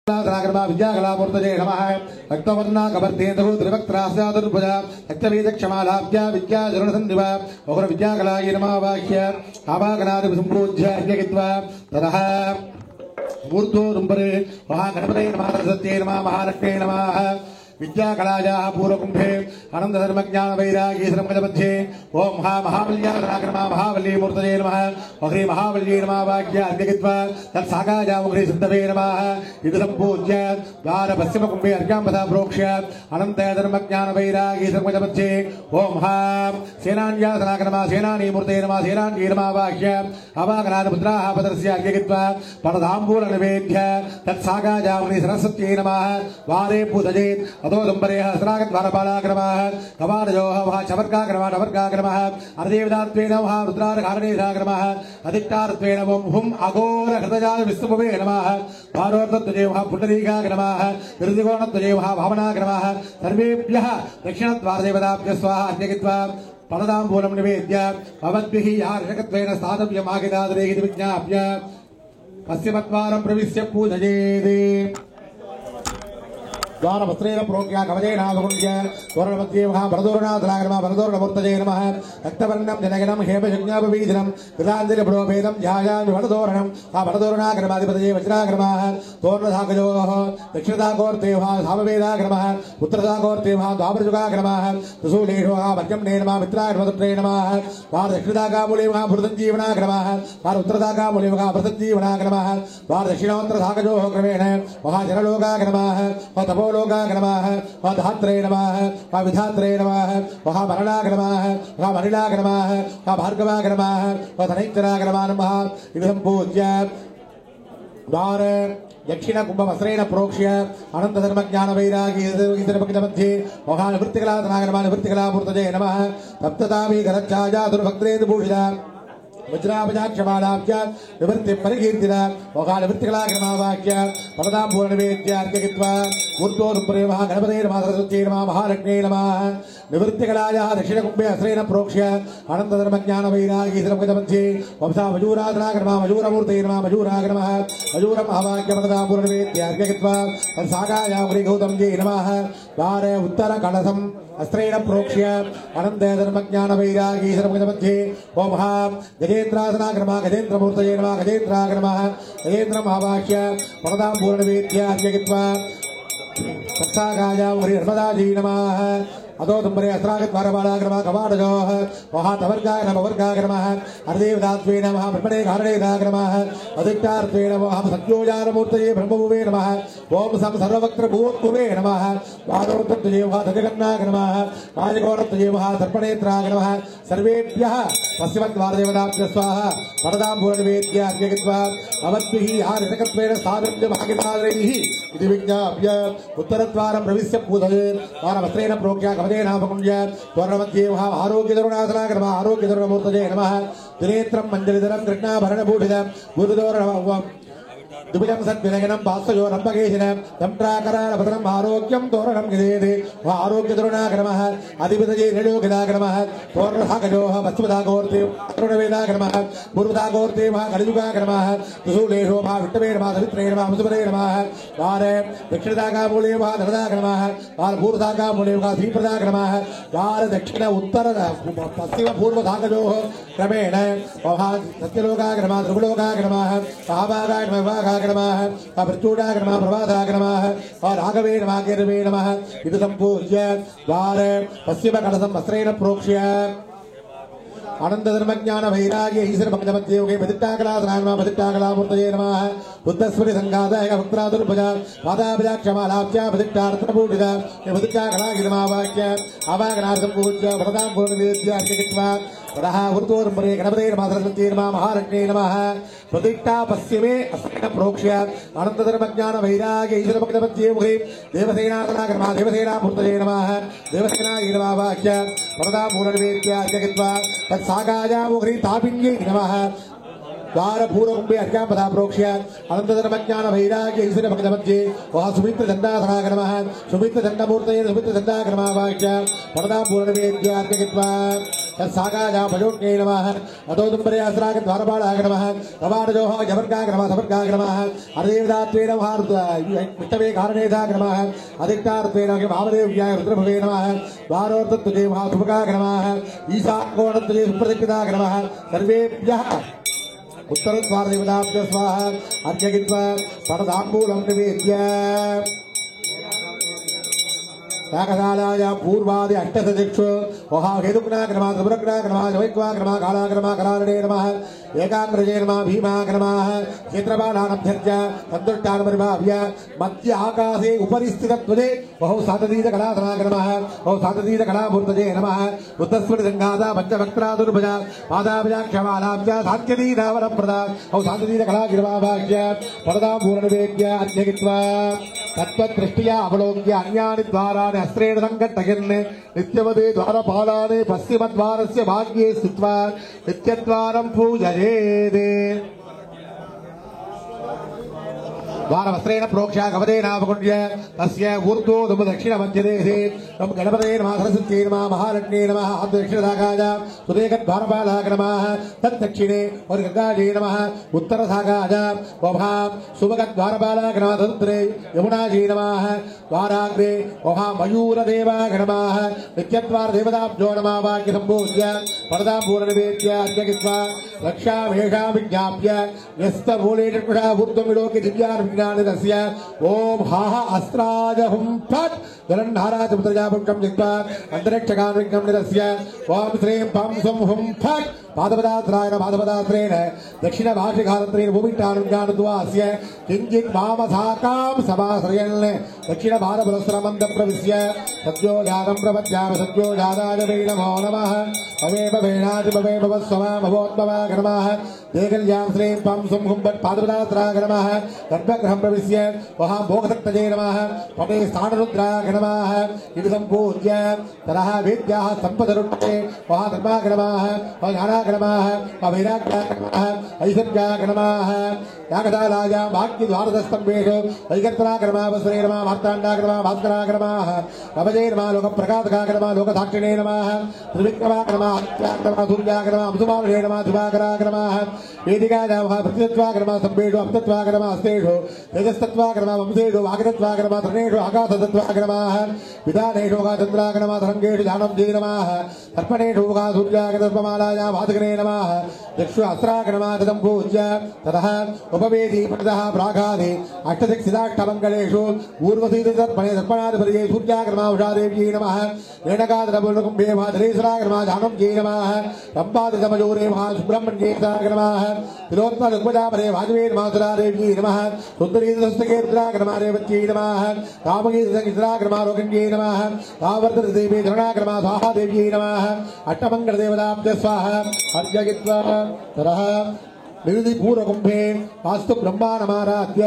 विद्याकलामूर्तये नमः रक्तवर्णा कवर्तेन्दु त्रिवक्त्रास्यादुर्भुज रक्तवीतक्षमालाभ्या विद्याजरणसन्धिव ओहर विद्याकलायै नमः वाक्य आवागनादिसम्पूज्य यज्ञित्वा ततः मूर्धोरुम्बरे महागणपतये नमः सरस्वत्यै नमः महालक्ष्म्यै नमः विद्याकलायाः पूर्वकुम्भे आनन्दधर्मज्ञानवैराग्येश्वरमध्ये ओं महाबल्याग्रमा महाबली मूर्तये नमः अग्रे महाबल्ये नमः वाक्य अर्घ्यगित्वा तत्सागायामुग्रे सिद्धवे नमः इति सम्पूज्य द्वारपश्चिमकुम्भे अर्घ्याम्बधा प्रोक्ष्य अनन्तधर्मज्ञानवैराग्येश्वरमध्ये ओं सेनान्यासनाग्रमा सेनानी मूर्तये नमः सेनान्ये नमः वाक्य अवागनादमुद्राः पदस्य अर्घ्यगित्वा परदाम्बूलनिवेद्य तत्सागायामुग्रे सरस्वत्यै नमः वारे पूजयेत् अतो दंबरे सहस्रागद्वारपालाग्रमः कवाडयोः वः चवर्गाग्रमः नवर्गाग्रमः अर्देवदात्वेन वः रुद्रारकारणेशाग्रमः अधिष्ठारत्वेन हुं अघोर हृदयाय विष्णुभवे नमः भारोर्तत्वजे वः पुण्डरीकाग्रमः ऋतिकोणत्वजे वः भावनाग्रमः सर्वेभ्यः दक्षिणद्वारदेवताभ्यः स्वाहा अर्घ्यगित्वा फलदाम्बूलं निवेद्य भवद्भिः यार्षकत्वेन स्थातव्यमागिदादरे इति विज्ञाप्य पश्चिमद्वारं प्रविश्य पूजयेत् द्वारवस्त्रेण प्रोक्ष्य कवचेनावकुण्ड्य तोरणमध्ये महाभरतोरणाधराग्रमः भरतोरणमूर्तये नमः रक्तवर्णं जनगणं हेमयज्ञापवीजनं कृताञ्जलिप्रोभेदं ध्यायामि भरतोरणं भरतोरणाग्रमाधिपतये वज्राग्रमः तोरणधाकयोः दक्षिणताकोर्ते सामवेदाग्रमः उत्तरताकोर्ते द्वापरजुगाग्रमः त्रिशूलेषु मध्यम्ने नमः मित्राग्रमतुत्रे नमः दक्षिणताकामूले भृतञ्जीवनाग्रमः उत्तरताकामूले भृतञ्जीवनाग्रमः दक्षिणोत्तरधाकयोः क्रमेण महाजनलोकाग्रमः तपोलोकाग्रमः धात्रे नमः विधात्रे नमः महामरणाग्रमः महामणिलाग्रमः भार्गवाग्रमः धनैत्राग्रमः नमः इति सम्पूज्य द्वार दक्षिण कुंभवस्त्रेण प्रोक्ष्य अनन्तधर्मज्ञानवैराग्यमध्ये महानिवृत्तिकलाधनाग्रमानिवृत्तिकलामूर्तये नमः सप्ततामी गरच्छाया दुर्भक्त्रेन्दुभूषिता वज्रापजाक्षमालाभ्य निवृत्ति परिकीर्तिन मोहानिवृत्तिकलाग्रमावाक्य फलदाम्बूलनिवेद्य अर्घ्यगित्वा ऊर्ध्वोरुम्बरे गणपतये नमः सरस्वत्यै नमः महालक्ष्म्यै नमः निवृत्तिकलायाः दक्षिणकुम्भे अस्त्रेण प्रोक्ष्य अनन्तधर्मज्ञानवैराग्यमध्ये वंशा मजूराधनाग्रमः मजूरमूर्तये नमः मजूराग्रमः मजूरमहावाक्य फलदाम्बूलनिवेद्य अर्घ्यगित्वा तत्सागायामुग्रे गौतम्यै नमः द्वारे उत्तरकलशम् अस्त्रेण प्रोक्ष्य अनन्तधर्मज्ञानवैराग्येश्वरमध्ये ओं गजेन्द्रासनाग्रमः गजेन्द्रमूर्तये नमः गजेन्द्राग्रमः गजेन्द्रमहावाक्य फलदाम्बूलनिवेद्य अर्घ्यगित्वा तत्सागायामुग्रे नर्मदायै नमः अतो दुम्बरे अस्त्रागद्वारपालाग्रमः कवाडयोः महातवर्गाग्रमः अर्देवदात्वेन महाब्रह्मणे कारणेदाग्रमः अधिष्ठारत्वेन सत्योजानमूर्तये ब्रह्मभुवे नमः ओं सं सर्ववक्त्रभूभुवे नमः वादोर्तत्वये दजगन्नाग्रमः राजगोणत्वये सर्पणेत्राग्रमः सर्वेभ्यः पश्चिमद्वारदेवताभ्यः स्वाहा फलदाम्बूलनिवेद्य अर्घ्यगित्वा भवद्भिः यारिषकत्वेन स्थातव्यमागिदादरैः इति विज्ञाप्य उत्तरद्वारं प्रविश्य पूजयेत् द्वारवस्त्रेण प्रोक्ष्य कवचेनावकुण्ड्य तोरणमध्ये आरोग्यतरुणासनाग्रमः आरोग्यतरुणमूर्तये नमः त्रिनेत्रं मञ्जलिधरं कृष्णाभरणभूषितं गुरुदोरणं दुबिजं सद्विनयनं पास्तयोरम्बकेशिनं दम्प्राकरानपतनम् आरोग्यं तोरणं गिदेति आरोग्यतरुणाग्रमः अधिपतये निलोकिताग्रमः तोरणधाकयोः पश्चिमधाकोर्ते तरुणवेदाग्रमः पूर्वधाकोर्ते कलियुगाग्रमः त्रिशूलेषु विष्णवे नमः सवित्रे नमः मुसुपदे नमः द्वारे दक्षिणधाकामूले धनदाग्रमः पूर्वधाकामूले श्रीप्रदाग्रमः द्वार दक्षिण उत्तर पश्चिम पूर्वधाकयोः क्रमेण सत्यलोकाग्रमः त्रिपुलोकाग्रमः महाभागाग्रमः प्रचूडाग्रमः प्रभाताग्रमः राघवे नमः केरवे नमः इति सम्पूज्य द्वार पश्चिमकलशं वस्त्रेण प्रोक्ष्य अनन्तधर्मज्ञानवैराग्य ईश्वरभक्तमध्ये प्रतिष्ठाकलाधनाग्रमः नमः बुद्धस्मृति संघातः भक्त्रादुर्भुज पादाभजाक्षमालाभ्या प्रतिष्ठार्थपूजित प्रतिष्ठाकलागिरमावाक्य अवागनार्थं पूज्य फलदाम्बूलनिवेद्य अर्घ्यगित्वा ततः ऊर्ध्वोरुम्बरे गणपतये नमः सरस्वत्यै नमः महालक्ष्म्यै नमः प्रतिष्ठा पश्चिमे अस्त्रेण प्रोक्ष्य अनन्तधर्मज्ञानवैराग्य ईश्वरभक्तमध्ये मुखे देवसेनाग्रमः देवसेनामूर्तये नमः देवसेनायै नमः वाक्य फलदाम्बूलनिवेद्य अर्घ्यगित्वा तत्सागायामुग्रे तापिन्यै नमः द्वारपूर्वकुम्भे अर्घ्याम्बधा प्रोक्ष्य अनन्तधर्मज्ञानवैराग्य ईश्वरभक्तमध्ये सुमित्रदण्डासनाग्रमः सुमित्रदण्डमूर्तये सुमित्रदण्डाग्रमः वाक्य फलदाम्बूलनिवेद्य अर्घ्यगित्वा तत्सागाजा भजोज्ञे नमः अतोदुम्बरे अस्राग द्वारपालाय नमः कवाटजोः जवर्गाय नमः सवर्गाय नमः अर्देवदात्वे नमः विष्णवे कारणेधाय नमः अधिष्ठात्वे नमः भावदेव्याय रुद्रभवे नमः द्वारोर्तत्वजे महासुभगाय नमः ईशाकोणत्वजे सुप्रतिष्ठिताय नमः सर्वेभ्यः उत्तरद्वारदेवताभ्यः स्वाहा अर्घ्यगित्वा परदाम्बूलं निवेद्य यागशालाय पूर्वादि अष्टसदिक्षु वहाहेतुग्नाग्रमा सुब्रग्नाग्रमा जवैक्वाग्रमा कालाग्रमा करारणे नमः एकाग्रजे नमः भीमाग्रमाः क्षेत्रपालानभ्यर्च्य सन्तुष्टानपरिभाव्य मध्य आकाशे उपरि स्थितत्वजे बहु सातदीतकलासनाग्रमः बहु सातदीतकलामूर्तजे नमः उत्तस्फुटिसङ्घाता पञ्चवक्त्रादुर्भुज पादाभ्याक्षमालाभ्य सात्यदीनावरप्रदा बहु सातदीतकलागिरवाभाग्य परदाम्बूलनिवेद्य अर्घ्यगित्वा तत्त्वदृष्ट्या अवलोक्य अन्यानि द्वाराणि अस्त्रेण सङ्घट्टयन् नित्यवदे द्वारपालानि पश्चिमद्वारस्य भाग्ये स्थित्वा नित्यद्वारं पूजयेत् द्वारवस्त्रेण प्रोक्ष्य गवदेनावकुण्ड्य तस्य ऊर्ध्वोदम दक्षिणमध्यदेशे नम गणपतये नमः सरस्वत्यै नमः महालक्ष्म्यै नमः दक्षिणसागाय सुदेकद्वारपालाय नमः तद्दक्षिणे गङ्गायै नमः उत्तरसागाय वभां सुभगद्वारपालाय नमः तदुत्तरे यमुनायै नमः द्वाराग्रे वभां मयूरदेवाय नमः नित्यद्वारदेवताभ्यो नमः वाक्यसम्पूज्य परदाम्बूलनिवेद्य अर्घ्यगित्वा रक्षामेषां विज्ञाप्य न्यस्तमूलेषा ऊर्ध्वमिलोके दिव्यान् ओम हाह अस्त्राज हुम फट गलन्धाराज मुद्रजापुष्टं जित्वा अंतरिक्षगान विघ्नं निरस्य ओम श्रीं पं सुं हुम फट पादपदात्रायण पादपदात्रेण दक्षिणभाषिकालत्रेण भूमिष्ठानुज्ञानद्वास्य किञ्चित् वामसाकां समाश्रयन् दक्षिणभारपुरस्रमन्दप्रविश्य सद्यो जातं प्रपद्यामि सद्यो जाताय वै नमो नमः भवे भवेनादि भवे भवस्वमा भवोत्मवा नमः देगल्यां श्रीं पं सुं हुं फट् पादपदात्राय नमः गर्भगृहं प्रविश्य वहां भोगसक्तजे नमः पटे स्थानरुद्राय नमः इति सम्पूज्य तरः वेद्याः सम्पदरुट्टे वहां धर्माय नमः ज्ञानाय नमः वैराग्याय नमः ऐश्वर्याय नमः यागशालायां वाक्यद्वारदस्तम्भेषु वैकर्तनाय नमः वस्त्रे नमः मार्ताण्डाय नमः भास्कराय नमः कवचे नमः लोकप्रकाशकाय नमः लोकसाक्षिणे नमः त्रिविक्रमाय नमः आदित्याय नमः सूर्याय नमः अमृतमालये नमः दिवाकराय नमः वेदिकाय नमः प्रतित्वाय नमः सम्भेषु अमृतत्वाय नमः हस्तेषु तेजस्तत्वाय नमः वंशेषु वागतत्वाय नमः तरणेषु आकाशतत्वाय नमः विधानेषु चन्द्राय नमः तरङ्गेषु जानब्जे नमः तर्पणेषु सूर्याय दर्पमालायां वादकने नमः चक्षु अस्त्राय नमः सम्पूज्य ततः उपवेदी पठतः प्राघादे अष्टदिक्सिदाष्टमङ्गलेषु ऊर्वशीति तर्पणे तर्पणादिपर्ये सूर्याय नमः उषादेव्यै नमः रेणकादरपूर्णकुम्भे माधरेश्वराय नमः जानब्जे नमः रम्पादितमजोरे महासुब्रह्मण्ये नमः तिलोत्तमदिग्गजापरे वाजवे नमः सुरादेव्यै नमः सुन्दरीतस्तके रुद्राय नमः रेवत्यै नमः कामगीतसङ्गीतराय नमः रोगण्यै नमः तावर्तदेवी धरणाय नमः स्वाहादेव्यै नमः अष्टमङ्गलदेवताभ्यः स्वाहा अर्घ्यगित्वा तरः निरुधिपूर्वकुम्भे वास्तु ब्रह्माणमाराध्य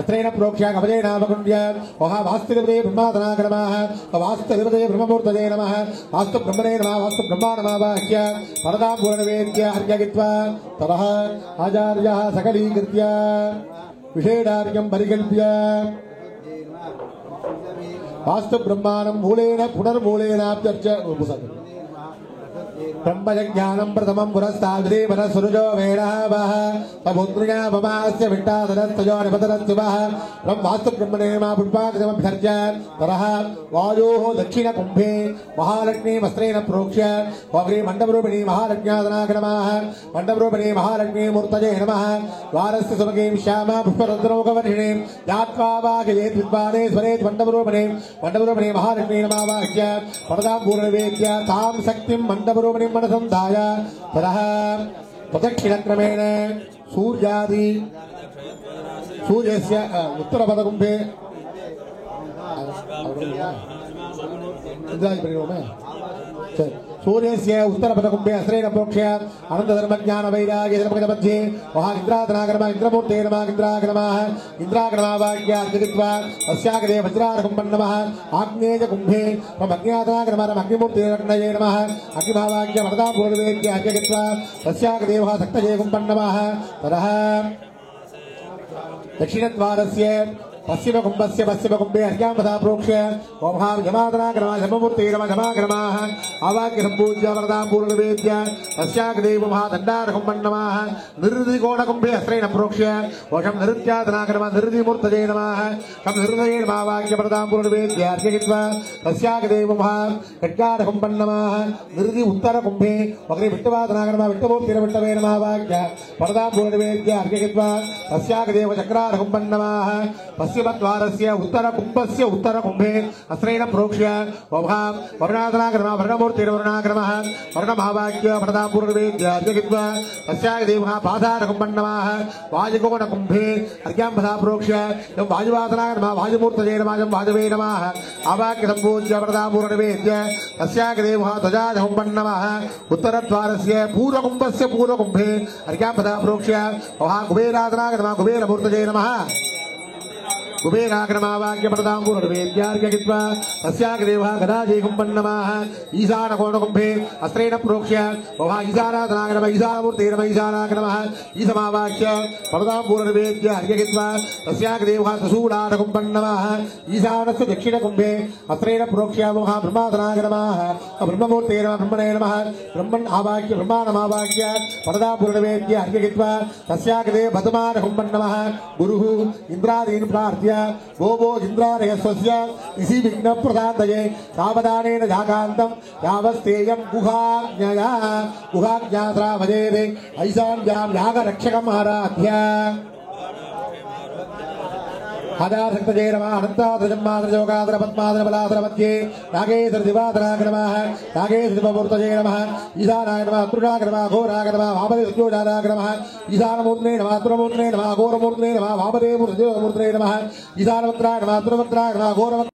अस्त्रेण प्रोक्ष्य कवचेनावकुण्ड्य वहा वास्तुदेवते ब्रह्मातनाय नमः वास्तुदेवते ब्रह्ममूर्तये नमः वास्तु ब्रह्मणे नमः वास्तु ब्रह्माणमावाह्य परदाम्बूलनिवेद्य अर्घ्यगित्वा ततः आचार्यः सकलीकृत्य विषेडार्घ्यं परिकल्प्य वास्तु ब्रह्माणं मूलेन पुनर्मूलेनाप्यर्च्य ब्रह्मज्ञानं प्रथमं पुरस्ताद्रेवरसुरजो वेणः वः समुद्रिया भवास्य विट्टादरस्तजो निपतरस्तुवः ब्रह्मास्तु ब्रह्मणे मा पुष्पाकृतमभ्यर्च्य तरः वायोः दक्षिणकुम्भे महालक्ष्मीमस्त्रेण प्रोक्ष्य वग्रे मण्डपरूपिणी महालक्ष्म्यादनाय नमः मण्डपरूपिणी महालक्ष्मी मूर्तये नमः द्वारस्य सुभगे श्यामा पुष्परन्ध्रमुखवर्षिणीं ध्यात्वा वागयेत् विद्वाने स्वरेत् मण्डपरूपिणी महालक्ष्मी नमावाह्य परदाम्बूलनिवेद्य तां शक्तिं मण्डपरूपिणीं मनसंधाय ततः प्रदक्षिणक्रमेण सूर्यस्य उत्तरपदकुम्भे सूर्यस्य उत्तरपदकुम्भे अस्त्रेण प्रोक्ष्य अनन्तधर्मज्ञान वैराग्य धर्ममध्ये महाइन्द्राधनागरमा इन्द्रमूर्ते नमः इन्द्रागणमाः इन्द्रागणमावाक्यार्घ्यगित्वा अस्याग्रे वज्रार्घं नमः आग्नेयकुम्भे अज्ञातनागरमः अग्निमूर्ते रत्नये नमः अग्निभावाक्य वरदाम्बूलनिवेद्य अर्घ्यगित्वा अस्याग्रे सक्तये कुम्भं नमः ततः दक्षिणद्वारस्य पश्चिम कुंभे अर्घ्यां प्रोक्ष्य ओम हां यमादनाग्रमा जममूर्तिरमजमाग्रमाः आवाक्य सम्पूज्य वरदां पूर्णवेद्य तस्याग्देव महादण्डारकुम्भं नमः निर्दिकोणकुम्भे अस्त्रेण प्रोक्ष्य वशं नृत्यादनाग्रम निर्दिमूर्तये नमः शं हृदये नमः वाक्य वरदां पूर्णवेद्य अर्घ्ययित्वा तस्याग्देव महाखड्गारकुम्भं नमः निर्दि उत्तरकुम्भे वक्रे विट्टवादनाग्रम विट्टमूर्तिरविट्टवे नमः वाक्य वरदां पूर्णवेद्य अर्घ्ययित्वा तस्याग्देव चक्रारकुम्भं नमः पश्चिमद्वारस्य उत्तरकुम्भस्य उत्तरकुम्भे अस्त्रेण प्रोक्ष्य वभां वर्णादनाग्रमः वर्णमूर्तिर्वर्णाग्रमः वर्णभावाक्य वरदां पूर्णवेद्य अर्घ्ययित्वा तस्याग्देवः पादारकुम्भं नमः वायुकोणकुम्भे अर्घ्यां प्रोक्ष्य वायुवादनाग्रमः वायुमूर्तये नमः वाजवे नमः आवाक्य सम्पूज्य वरदां पूर्णवेद्य तस्याग्देवः ध्वजाकुम्भं नमः उत्तरद्वारस्य पूर्वकुम्भस्य पूर्वकुम्भे अर्घ्यां प्रोक्ष्य वभां कुबेरादनाग्रमः कुबेरमूर्तये नमः कुबेराग्रमावाक्य वरदां पूर्णवेद्यार्घ्ययित्वा तस्याग्देवः गदाजयकुम्भं नमः ईशानकोणकुम्भे अस्त्रेण प्रोक्ष्य वभां ईशानादनाग्रमः ईशानमूर्तये नमः ईशानाग्रमः ईशमावाक्य वरदां पूर्णवेद्य अर्घ्ययित्वा तस्याग्देवः त्रिशूलाकुम्भं नमः ईशानस्य दक्षिणकुम्भे अस्त्रेण प्रोक्ष्य वभां ब्रह्मादनाग्रमः ब्रह्ममूर्तये नमः ब्रह्मणे नमः ब्रह्मन् आवाक्य ब्रह्माणमावाक्य वरदां पूर्णवेद्य अर्घ्ययित्वा तस्याग्देव पद्मानकुम्भं नमः गुरुः इंद्रादीन् प्रार्थ्य भोभो इंद्रादयस्वस्य इसी विघ्न प्रदातये सावधानेन जाकान्तं यावस्तेयं गुहाज्ञात्रा भजेते ऐशान्यां यागरक्षकम् आराध्य हदाशक्तये नमः अनन्ताद्रजन्माद्रजोगाद्र पद्माद्र बलाद्र मध्ये नागेश्वर दिवादनाग्रमः नागेश्वर दिवमूर्तये नमः ईशानाय नमः अतुलाय नमः घोराय नमः वामदे सुयोजानाग्रमः ईशानमूर्तये नमः अतुलमूर्तये नमः घोरमूर्तये नमः वामदे मूर्तये नमः ईशानवक्त्राय नमः अतुलवक्त्राय नमः घोरवक्त्राय